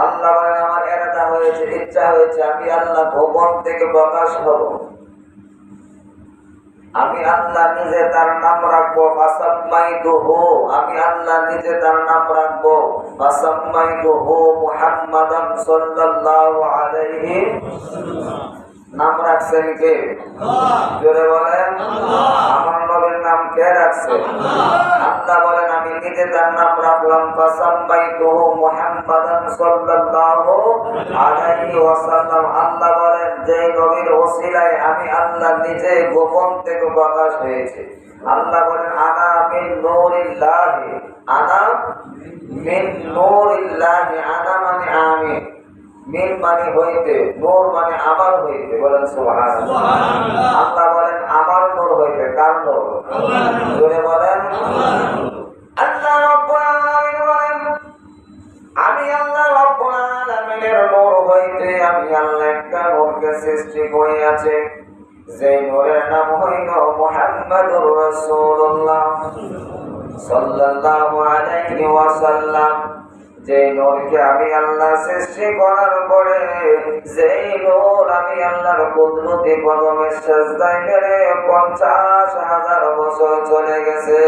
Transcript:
আল্লাহ বলেন আমার ইরাদা হয়েছে, ইচ্ছা হয়েছে, আমি আল্লাহ গোপন থেকে প্রকাশ হব। আমি আল্লাহ নিজে তার নাম রাখবো ফাসাম্মাইতুহু, আমি আল্লাহ নিজে তার নাম রাখবো ফাসাম্মাইতুহু মুহাম্মাদান সাল্লাল্লাহু আলাইহি ওয়াসাল্লাম। নাম রাখছেন কে? জোরে বলেন আমার নবীর নাম কে রাখছে? আল্লাহ বলেন আমি নিজে তার নাম রাখলাম ফাসাম্মাইতুহু মুহাম্মাদান সাল্লাল্লাহু আলাইহি ওয়াসাল্লাম। আল্লাহ বলেন যে নবীর ওসিলায় আমি আল্লাহ নিজে গোপন থেকে প্রকাশ হয়েছে। আল্লাহ বলেন আনা মিন নূরিল্লাহি, আনা মিন নূরিল্লাহি, আনা মানে আমি, মিন মানে হইতে, নূর মানে আমার হইতে। বলেন সুবহানাল্লাহ। আল্লাহ বলেন আমার নূর হইতে। কার নূর? জোরে বলেন আল্লাহ রাব্বুল আলামিন বলেন আমি আল্লাহ রাব্বুল আলামিনের নূর হইতে আমি আল্লাহ একটা নূরকে সৃষ্টি করিয়াছি, যে নূরের নাম হইল মুহাম্মাদুর রাসূলুল্লাহ সাল্লাল্লাহু আলাইহি ওয়াসাল্লাম। যে নূরকে আমি আল্লাহ সৃষ্টি করার পরে যে নূর আমি আল্লাহর কুদরতি কদমে সিজদায় মেরে 50,000 বছর চলে গেছে।